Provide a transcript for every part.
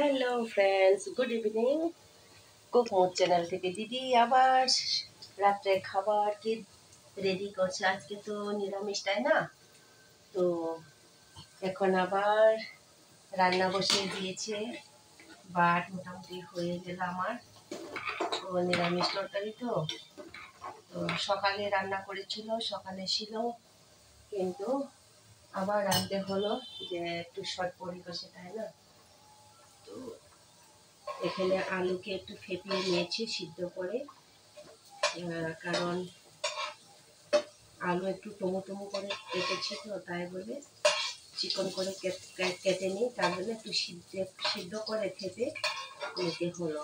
Hello friends, good evening. Cook mode channel থেকে দিদি আবার রাত্রের খাবার কি রেডি করছে। আজকে তো নিরামিষ, তাই না? তো এখন আবার রান্না বসিয়ে দিয়েছে। বাট মোটামুটি হয়ে গেল আমার। তো নিরামিষ তরকারি তো তো সকালে রান্না করেছিল, সকালে ছিল, কিন্তু আবার রাঁধতে হলো যে একটু শর্ট পড়ে গেছে, তাই না? তো এখানে আলুকে একটু ফেটিয়ে নিয়েছি সিদ্ধ করে, কারণ আলু একটু টমো করে কেটেছি, তো তাই বলে চিকন করে কেটে নিই, তার জন্য একটু সিদ্ধ করে ফেটে নিতে হলো।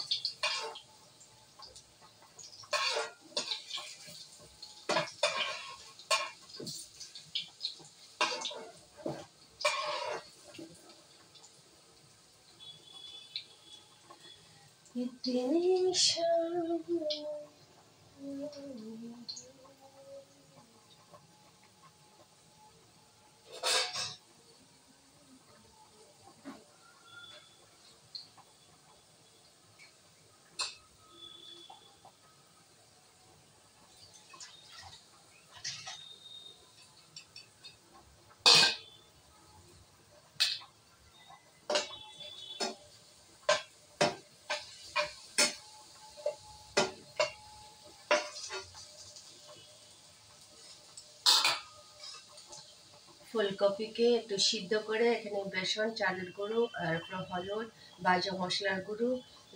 ফুলকপিকে একটু সিদ্ধ করে এখানে বেসন, চালের গুঁড়ো আর হলুদ, ভাজা মশলার গুঁড়ো,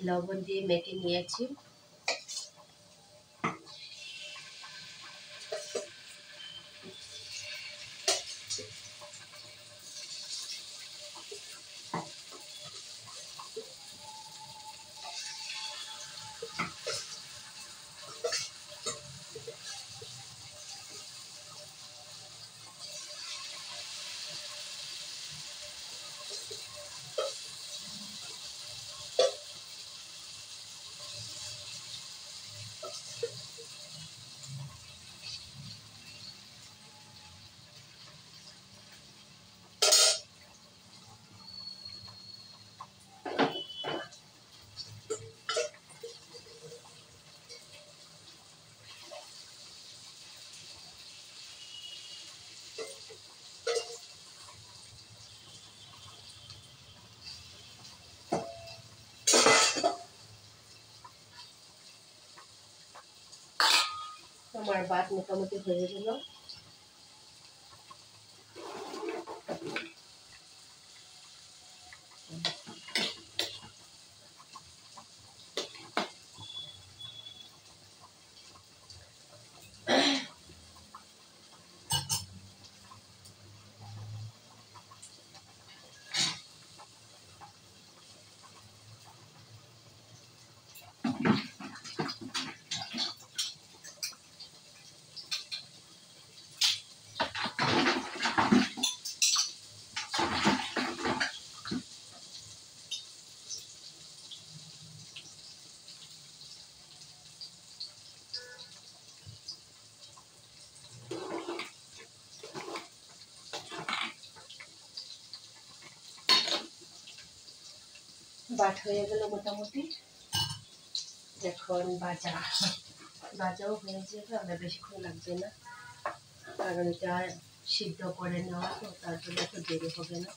লবণ দিয়ে মেখে নিয়েছি। আমার ভাত মোটামুটি হয়ে গেল। বাট হয়ে গেল মোটামুটি। এখন বাজাও হয়ে যাবে, আমরা বেশিক্ষণ লাগবে না, কারণ এটা সিদ্ধ করে নেওয়া, তো তার জন্য একটু দেরি হবে না।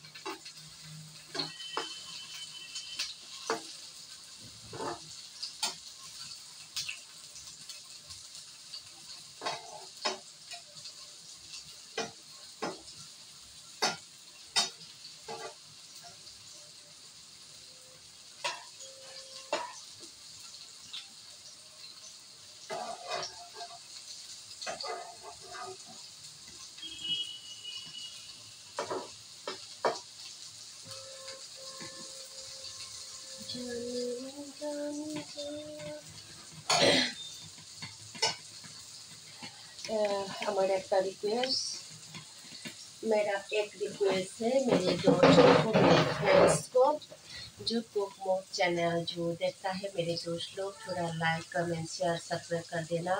हमारे एक रिक्वेस्ट मेरा एक रिक्वेस्ट है मेरे दोस्तों को, मेरे फ्रेंड्स को, जो कुक मोड चैनल जो देखता है, मेरे दोस्त लोग थोड़ा लाइक कमेंट शेयर सब्सक्राइब कर देना,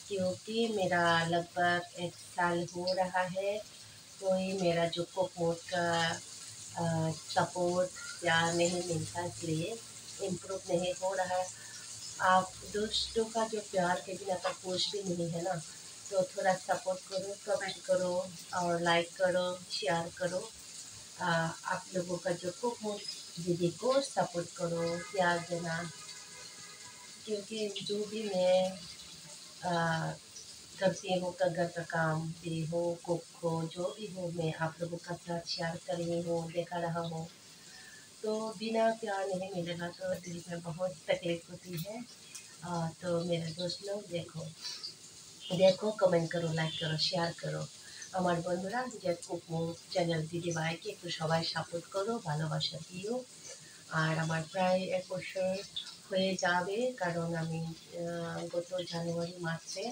क्योंकि मेरा लगभग 1 साल हो रहा है, कोई मेरा जो कुक मोड का सपोर्ट प्यार नहीं मिलता, इसलिए इम्प्रूव नहीं हो रहा है। आप दोस्तों का जो प्यार के बिना तो कुछ भी नहीं है ना। तो थोड़ा सपोर्ट करो, कमेंट करो और लाइक करो, शेयर करो। आप लोगों का जो कुक दीदी को सपोर्ट करो, प्यार देना। क्योंकि जो भी मैं आ, करती हूँ का घर का काम भी हो, कुक हो, जो भी हो, मैं आप लोगों का साथ शेयर कर रही हूँ, देखा रहा हूँ। तो बिना प्यार नहीं मिलेगा तो दिल में बहुत तकलीफ होती है। तो मेरे दोस्त लोग देखो देखो, कमेंट करो, लाइक करो, শেয়ার করো। আমার বন্ধুরা যে কুকমুক চ্যানেল দিদিভাইকে একটু সবাই সাপোর্ট করো, ভালোবাসা দিও। আর আমার প্রায় ১ বছর হয়ে যাবে, কারণ আমি গত জানুয়ারি মাসে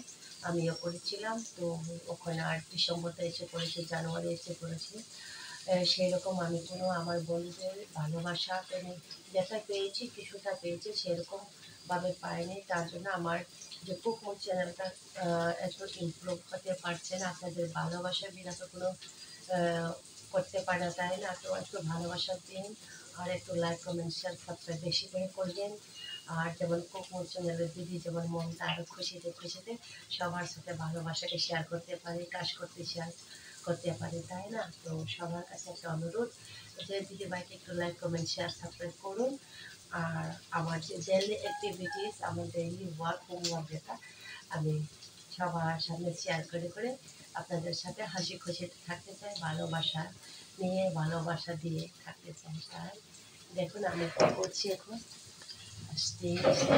আমিও করেছিলাম। তো ওখানে আর ডিসেম্বরটা এসে পড়েছে, জানুয়ারি এসে পড়েছে। সেরকম আমি কোনো আমার বন্ধুদের ভালোবাসা যেটা পেয়েছি, কিছুটা পেয়েছি, সেরকমভাবে পাইনি। তার জন্য আমার যে কুকমুক চ্যানেলটা এত ইমপ্রুভ হতে পারছে না। আপনাদের ভালোবাসা বিনা তো কোনো আহ, করতে পারে না, তাই না? তো একটু ভালোবাসা দিন, আর একটু লাইক কমেন্ট শেয়ার সাবস্ক্রাইব বেশি করে করবেন। আর যেমন কুকমুক চ্যানেলের দিদি যেমন মনটা আরও খুশিতে খুশিতে সবার সাথে ভালোবাসাকে শেয়ার করতে পারে, কাজ করতে শেয়ার করতে পারে, তাই না? তো সবার কাছে একটা অনুরোধ যে দিদিভাইকে একটু লাইক কমেন্ট শেয়ার সাবস্ক্রাইব করুন। আর আমার যে ডেইলি অ্যাক্টিভিটিস, আমার ডেইলি ওয়ার্ক, হোমওয়ার্ক যেটা আমি সবার সামনে শেয়ার করে করে আপনাদের সাথে হাসি খুশিতে থাকতে চাই, ভালোবাসা নিয়ে ভালোবাসা দিয়ে থাকতে চাই। তাই দেখুন আমি কী করছি এখন। আস্তে আস্তে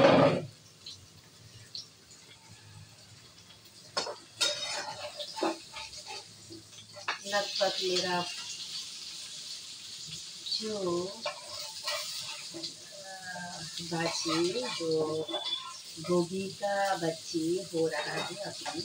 लगभग मेरा जो भाजी जो गोभी का बच्ची हो रहा है अभी।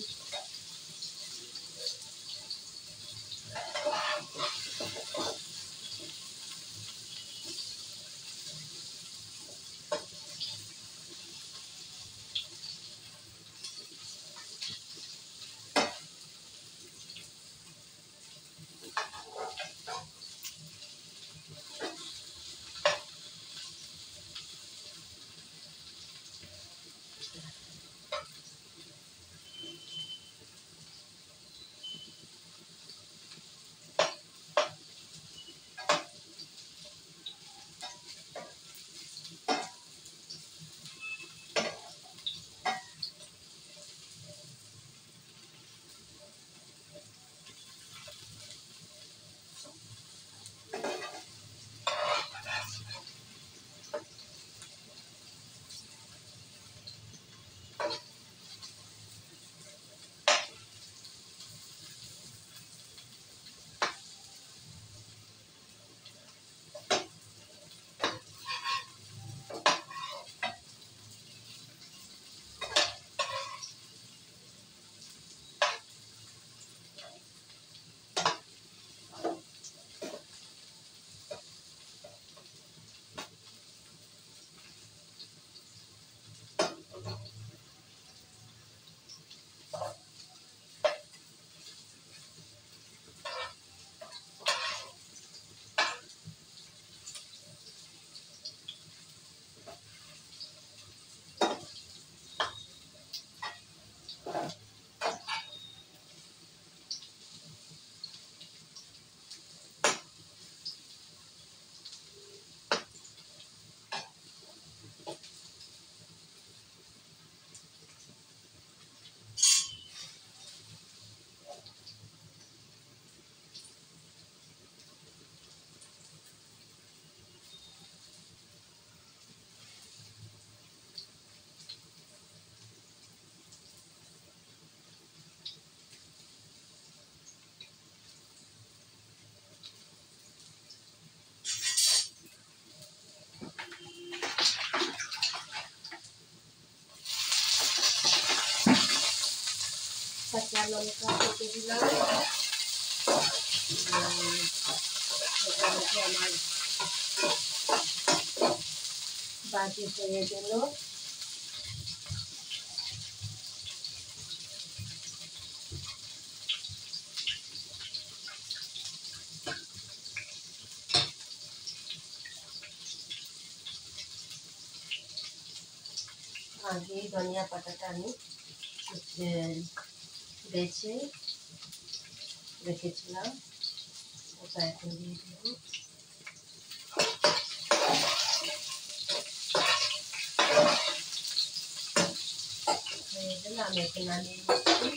কাঁচা লঙ্কা কেটে দিলাম। মোটামুটি আমার বাজি হয়ে গেল। আগেই ধনিয়া পাতাটা আমি বেছে রেখেছিলাম, ওটা এখন দিয়ে দেব। হয়ে গেলে আমি এখন নামিয়ে নিচ্ছি।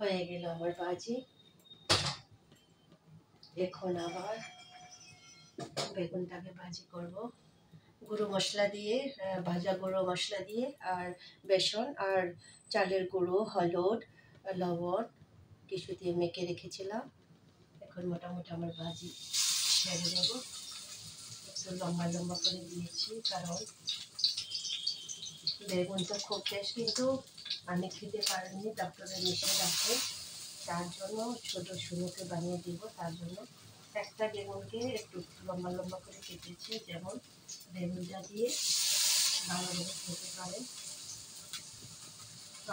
হয়ে গেল আমার ভাজি। এখন আবার বেগুনটাকে ভাজি করব গুঁড়ো মশলা দিয়ে, ভাজা গুঁড়ো মশলা দিয়ে, আর বেসন আর চালের গুঁড়ো, হলুদ, লবণ কিছু দিয়ে মেখে রেখেছিলাম। এখন মোটামুটি আমার ভাজি ছেড়ে দেবো। একটু লম্বা লম্বা করে দিয়েছি, কারণ বেগুন তো খুব টেস্ট, কিন্তু আমি খেতে পারিনি, ডক্টরের নিষেধ আছে, তার জন্য ছোট শুনুকে বানিয়ে দিব। তার জন্য একটা বেগুনকে একটু লম্বা লম্বা করে কেটেছি, যেমন বেগুনটা দিয়ে ভালোভাবে খেতে পারে।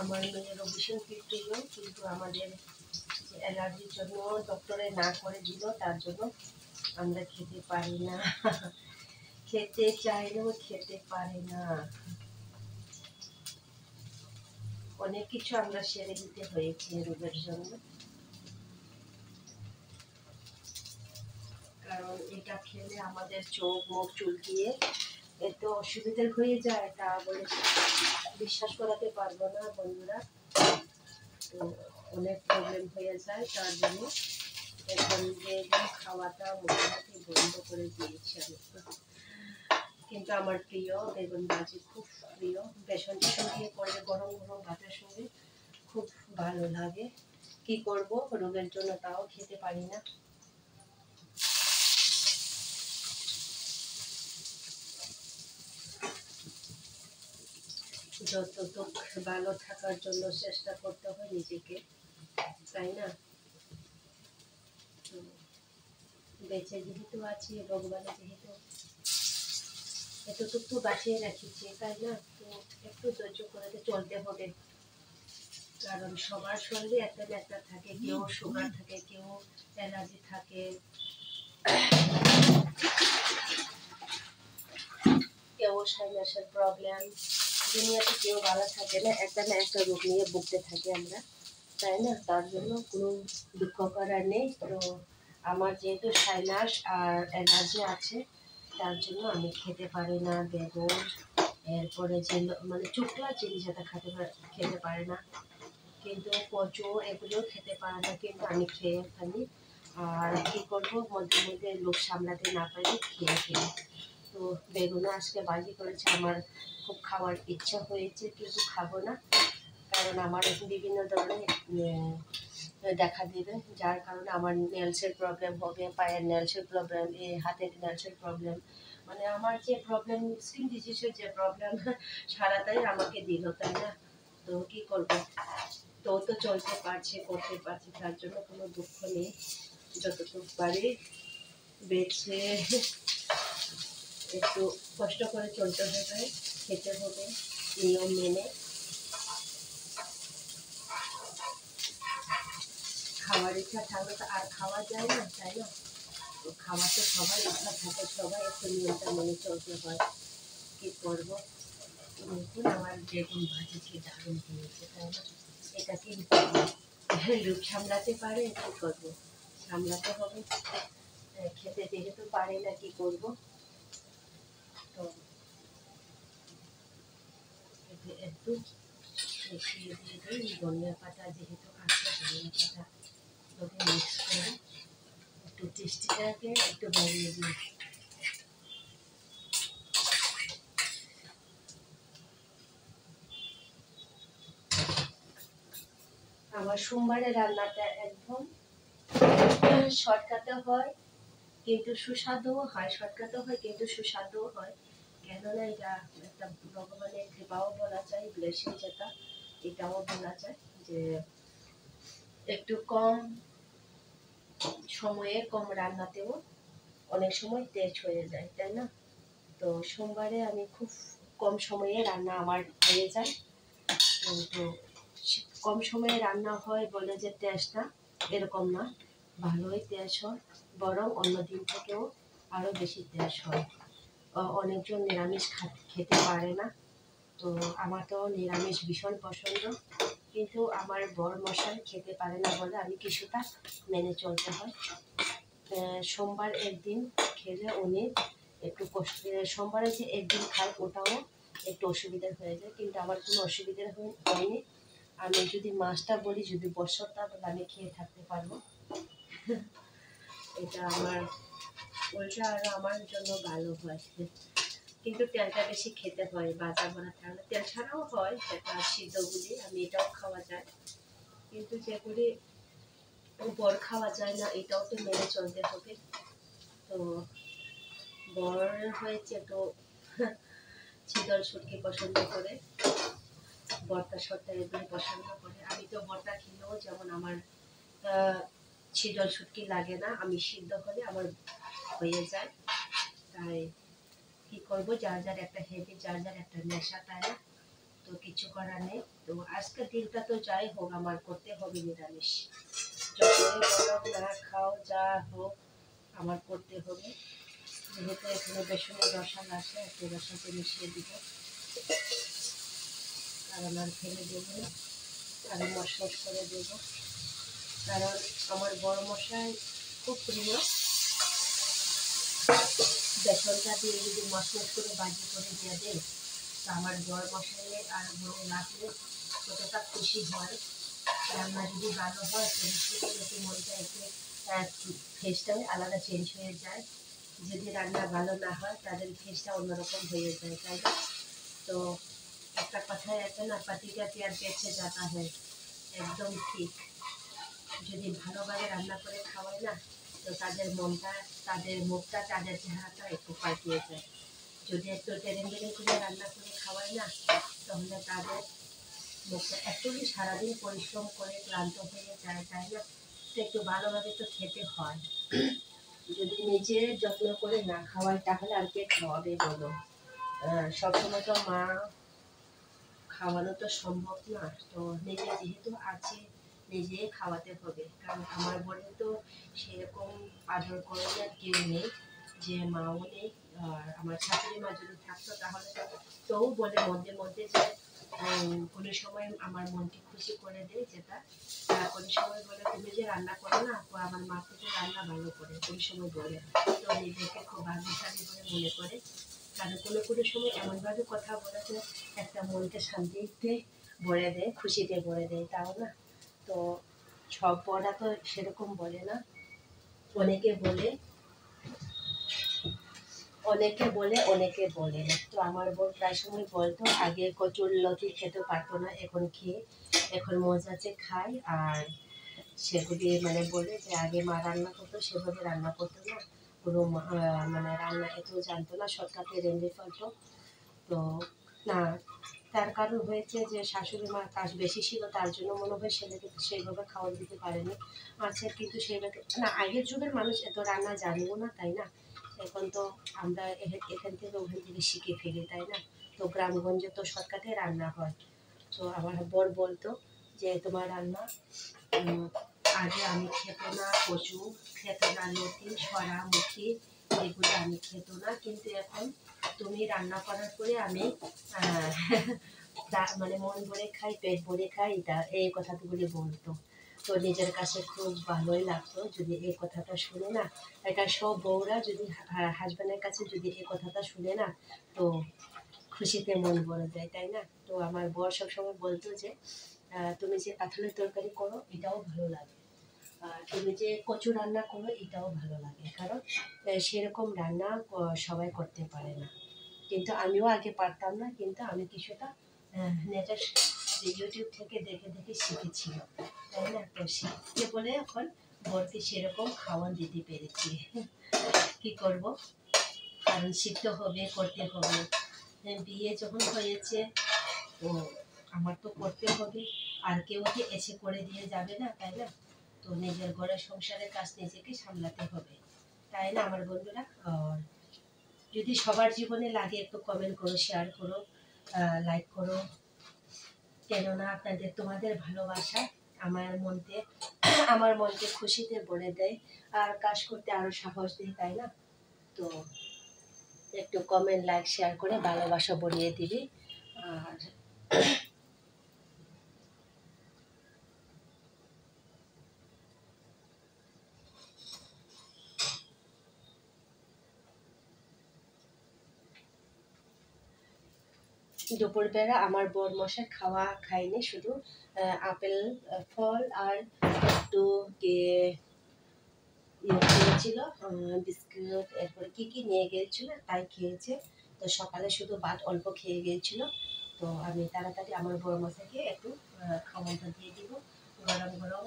আমার মেয়ের ভীষণ প্রিয়, কিন্তু আমাদের অ্যালার্জির জন্য ডক্টরে না করে দিল, তার জন্য আমরা খেতে পারি না। খেতে চাইলেও খেতে পারি না। অনেক কিছু আমরা সেরে দিতে হয়েছে রোগের জন্য, কারণ এটা খেলে আমাদের চোখ মুখ চুলকিয়ে এত অসুবিধা হয়ে যায়, তা বলে বিশ্বাস করাতে পারবো না বন্ধুরা। তো অনেক প্রবলেম হয়ে যায়, তার জন্য এখন বেগুন খাওয়াটা মোটামুটি বন্ধ করে দিয়েছি আমি। কিন্তু আমার প্রিয় বেগুন ভাজি, খুব প্রিয়। বেসন টেসন দিয়ে করলে গরম গরম ভাতের সঙ্গে খুব ভালো লাগে। কি করব, রোগের জন্য তাও খেতে পারি না। যতটুক ভালো থাকার জন্য চেষ্টা করতে হয় নিজেকে, তাই না? বেঁচে যেহেতু আছি, ভগবানে যেহেতু এতটুকু বাঁচিয়ে রাখিছে, তাই না? তো একটু ধৈর্য করে চলতে হবে, কারণ সবার শরীরে একটা না একটা থাকে। কেউ সুগার থাকে, কেউ অ্যালার্জি থাকে, কেউ সাইনাসের প্রবলেম। দুনিয়াতে কেউ ভালো থাকে না, একটা না একটা রোগ নিয়ে ভুগতে থাকি আমরা, তাই না? তার জন্য কোনো দুঃখ করার নেই। তো আমার যেহেতু সাইনাস আর অ্যালার্জি আছে, তার জন্য আমি খেতে পারি না বেগুন, এরপরে যে মানে শুকলা জিনিস যেটা খেতে পারে না, কিন্তু কচু এগুলো খেতে পারে না, কিন্তু আমি খেয়ে ফেলি। আর কী করবো, মধ্যে মধ্যে লোক সামলাতে না পারি, খেয়ে ফেলি। তো বেগুনও আজকে ভাজি করেছে, আমার খুব খাওয়ার ইচ্ছা হয়েছে, কিন্তু খাবো না, কারণ আমার বিভিন্ন ধরনের দেখা দেবে, যার কারণে আমার নেলসের প্রবলেম হবে, পায়ের নেলসের প্রবলেম, হাতের নেলসের প্রবলেম, মানে আমার যে প্রবলেম, স্কিন ডিজিজের যে প্রবলেম, সারাটাই আমাকে দিল, তাই না? তো কী করবো, তো চলতে পারছে, করতে পারছে, তার জন্য কোনো দুঃখ নেই। যতটুকু পারি বেছে একটু কষ্ট করে চলতে হবে, খেতে হবে নিয়ম মেনে। খাওয়ার ইচ্ছা থাকলে তো আর খাওয়া যায় না, তাই না? তো খাওয়ার তো সবার ইচ্ছা থাকে, সবাই একটু নিয়মটা মেনে চলতে হয়। কী করবো, দেখুন আমার বেগুন ভাজি কি দারুণ হয়েছে, তাই না? এটা কি লোক সামলাতে পারে? কী করবো, সামলাতে হবে। খেতে যেহেতু পারি না, কী করবো। তো একটু মিশিয়ে দিয়ে দিই, ধনিয়া পাতা যেহেতু আছে, ধনিয়া পাতা ওকে মিক্স করে একটু টেস্টিটাকে একটু বাড়িয়ে দিই। আমার সোমবারের রান্নাটা একদম শর্টকাটে হয়, কিন্তু সুস্বাদুও হয়। শর্টকাটও হয় কিন্তু সুস্বাদুও হয়, কেননা এটা একটা ভগবানের কৃপাও বলা যায়, ব্লেসিং যেটা, এটাও বলা যায় যে একটু কম সময়ে কম রান্নাতেও অনেক সময় টেস্ট হয়ে যায়, তাই না? তো সোমবারে আমি খুব কম সময়ে রান্না আমার হয়ে যায়। তো কম সময়ে রান্না হয় বলে যে টেস্ট না, এরকম না, ভালোই টেস্ট হয়, বরং অন্য দিন থেকেও আরও বেশি টেস্ট হয়। অনেকজন নিরামিষ খেতে পারে না, তো আমার তো নিরামিষ ভীষণ পছন্দ, কিন্তু আমার বর মশাই খেতে পারে না বলে আমি কিছুটা মেনে চলতে হয়। সোমবার একদিন খেলে উনি একটু কষ্ট, সোমবারে যে একদিন খায় ওটাও একটু অসুবিধা হয়ে যায়, কিন্তু আমার কোনো অসুবিধা হয়নি। আমি যদি মাছটা বলি, যদি বছরটা বলে আমি খেয়ে থাকতে পারবো। এটা আমার উল্টা আরও আমার জন্য ভালো হয়, কিন্তু তেলটা বেশি খেতে হয়, বাজার বানা থাকলে তেল ছাড়াও হয়, সেটা সিদ্ধগুলি আমি এটাও খাওয়া যায়, কিন্তু যেগুলি বর খাওয়া যায় না এটাও তো মেনে চলতে হবে। তো বর হয়েছে তো শীতল শুটকি পছন্দ করে, ভর্তা সর্তা এগুলো পছন্দ করে। আমি তো ভর্তা খেলেও যেমন আমার শীতল শুটকি লাগে না, আমি সিদ্ধ হলে আমার হয়ে যায়। তাই কি করবো, যার যার একটা হেভি, যার যার একটা নেশা, তাই না? তো কিছু করার নেই। তো আজকের দিনটা তো যাই হোক আমার করতে হবে নিরামিষ, যতই বলো না খাও যা হোক আমার করতে হবে। যেহেতু এখানে বেসনের রসাল আছে, একটু রসাতে মিশিয়ে দিব, কারণ আর ফেলে দেবো না, আরও মশমশ করে দেবো, কারণ আমার বড় মশাই খুব প্রিয় বেসনটা দিয়ে যদি মশমশ করে বাজি করে দিয়ে দেয়, তো আমার বড় মশাই আর বড় রাখলে কতটা খুশি হয়। রান্না যদি ভালো হয় পরিস্থিতি যদি মনটা একটু ফেসটাও আলাদা চেঞ্জ হয়ে যায়, যদি রান্না ভালো না হয় তাদের ফেসটা অন্যরকম হয়ে যায়, তাই না? তো একটা কথাই আছে না, পাতিটা পেয়ার পেছে যাতা হয়, একদম ঠিক। যদি ভালোভাবে রান্না করে খাওয়াই না, তো তাদের মনটা, তাদের মুখটা, তাদের চেহারাটা একটু পাল্টিয়ে যায়। যদি একটু টেরেন টেরেন করে রান্না করে খাওয়াই না, তাহলে তাদের মুখটা অ্যাকচুয়ালি সারাদিন পরিশ্রম করে ক্লান্ত হয়ে যায়, তাই না? তো একটু ভালোভাবে তো খেতে হয়। যদি নিজে যত্ন করে না খাওয়াই তাহলে আর কে খাওয়াবে বলো? সবসময় তো মা খাওয়ানো তো সম্ভব না, তো নিজে যেহেতু আছে নিজেই খাওয়াতে হবে, কারণ আমার বলে তো সেরকম আদর করার কেউ নেই, যে মাও নেই। আর আমার শাশুড়ি মা যদি থাকতো তাহলে তো বলে মধ্যে মধ্যে যে কোনো সময় আমার মনকে খুশি করে দেয়, যেটা কোনো সময় বলে তুমি যে রান্না করো না, আমার মা থেকে রান্না ভালো করে কোনো সময় বলে, তো নিজেকে খুব ভাগ্যশালী বলে মনে করে। কারণ কোনো কোনো সময় এমনভাবে কথা বলে যে একটা মনকে শান্তিতে ভরে দেয়, খুশিতে ভরে দেয়, তাও না? তো সব বড়া তো সেরকম বলে না, অনেকে বলে, অনেকে বলে না। তো আমার বোন প্রায় সময় বলতো আগে কচুর লতি খেতে পারতো না, এখন খেয়ে এখন মজাতে খায়। আর সেগুলি মানে বলে যে আগে মা রান্না করতো সেভাবে রান্না করতো না, কোনো মানে রান্না এত জানতো না, শর্টকাটে রেঁধে ফেলতো। তো না, তার কারণ হয়েছে যে শাশুড়ি মার কাজ বেশি ছিল, তার জন্য মনে হয় ছেলেকে সেইভাবে খাওয়ার দিতে পারেনি। আচ্ছা, কিন্তু সেইভাবে না, আগের যুগের মানুষ এত রান্না জানবো না, তাই না? এখন তো আমরা এখান থেকে ওখান থেকে শিখে ফেলি, তাই না? তো গ্রামগঞ্জে তো শর্টকাটে রান্না হয়। তো আমার বর বলতো যে তোমার রান্না আগে আমি খেত না, কচু খেত না, লতি সরা মুখি এগুলো আমি খেত না, কিন্তু এখন তুমি রান্না করার পরে আমি মানে মন ভরে খাই, পেট ভরে খাই, এটা এই কথাগুলি বলতো। তো নিজের কাছে খুব ভালোই লাগতো যদি এই কথাটা শুনে না, এটা সব বউরা যদি হাজব্যান্ডের কাছে যদি এই কথাটা শুনে না, তো খুশিতে মন ভরে যায়, তাই না? তো আমার বর সবসময় বলতো যে তুমি যে কাঁঠালের তরকারি করো এটাও ভালো লাগে, তুমি যে কচু রান্না করো এটাও ভালো লাগে, কারণ সেরকম রান্না সবাই করতে পারে না। কিন্তু আমিও আগে পারতাম না, কিন্তু আমি কিছুটা নেটের ইউটিউব থেকে দেখে দেখে শিখেছিলাম। তাই না? তো শিখতে বলে এখন বরকে সেরকম খাওয়ান দিতে পেরেছি। কি করব, কারণ শিখতে হবে, করতে হবে। বিয়ে যখন হয়েছে তো আমার তো করতে হবে, আর কেউ কি এসে করে দিয়ে যাবে না, তাই না? তো নিজের ঘরের সংসারের কাজ নিজেকে সামলাতে হবে, তাই না আমার বন্ধুরা? আর যদি সবার জীবনে লাগে একটু কমেন্ট করো, শেয়ার করো, লাইক করো, কেননা আপনাদের তোমাদের ভালোবাসা আমার মনকে খুশিতে ভরে দেয়, আর কাজ করতে আরো সাহস দেয়, তাই না? তো একটু কমেন্ট, লাইক, শেয়ার করে ভালোবাসা বাড়িয়ে দিবি। আর দুপুরবেলা আমার বর মশাই খাওয়া খায়নি, শুধু আপেল, ফল আর একটু খেয়েছিল, বিস্কুট, এরপরে কি কি নিয়ে গিয়েছিল তাই খেয়েছে। তো সকালে শুধু ভাত অল্প খেয়ে গিয়েছিল। তো আমি তাড়াতাড়ি আমার বড় মশাইকে একটু খাবারটা দিয়ে দিব গরম গরম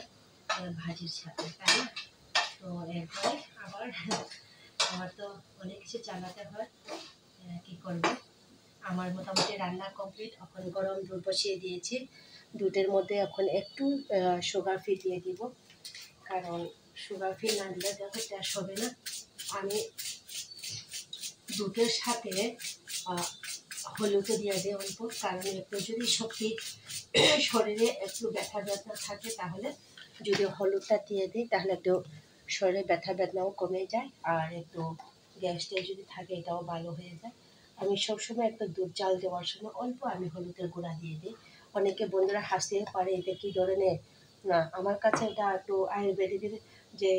ভাজির সাথে, তাই না? তো এরপরে আবার আমার তো অনেক কিছু চালাতে হয়, কি করবো। আমার মোটামুটি রান্না কমপ্লিট, এখন গরম দুধ বসিয়ে দিয়েছি। দুধের মধ্যে এখন একটু সুগার ফ্রি দিয়ে দিব, কারণ সুগার ফ্রি না দিলে দেখো টেস্ট হবে না। আমি দুধের সাথে হলুদও দিয়ে দিই অল্প, কারণ একটু যদি শক্তি শরীরে একটু ব্যথা ব্যথা থাকে, তাহলে যদি হলুদটা দিয়ে দিই তাহলে একটু শরীরে ব্যথা ব্যথাও কমে যায়, আর একটু গ্যাসটা যদি থাকে এটাও ভালো হয়ে যায়। আমি সবসময় একটু দুধ জাল দেওয়ার সময় অল্প আমি হলুদের গুঁড়া দিয়ে দিই। অনেকে বন্ধুরা হাসতে পারে এটা কী ধরনের, না আমার কাছে এটা একটু আয়ুর্বেদিকের যে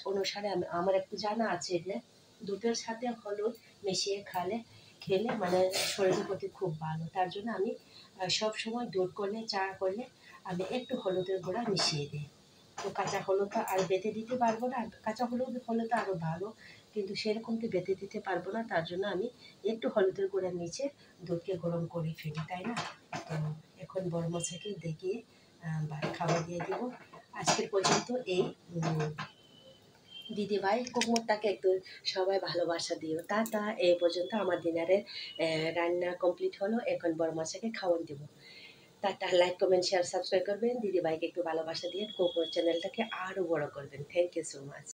অনুসারে আমার একটু জানা আছে যে দুধের সাথে হলুদ মিশিয়ে খেলে মানে শরীরের প্রতি খুব ভালো। তার জন্য আমি সব সময় দুধ করলে, চা করলে আমি একটু হলুদের গুঁড়া মিশিয়ে দিই। তো কাঁচা হলুদটা আর বেটে দিতে পারবো না, কাঁচা হলুদ হলে তো আরও ভালো, কিন্তু সেরকম তো বেটে দিতে পারবো না, তার জন্য আমি একটু হলুদের গুঁড়া মিশিয়ে দুধকে গরম করে ফেলি, তাই না? তো এখন বড় মশাইকে দেখিয়ে খাবার দিয়ে দেবো। আজকের পর্যন্ত এই দিদিভাই কুকুরটাকে একটু সবাই ভালোবাসা দিও। টাটা। এই পর্যন্ত আমার ডিনারের রান্না কমপ্লিট হলো, এখন বড় মশাইকে খাওয়ান দেবো। Tata. Like, comment, share, subscribe করবেন। দিদিভাইকে একটু ভালোবাসা দিয়ে কুকুর চ্যানেলটাকে আরও বড় করবেন। Thank you so much.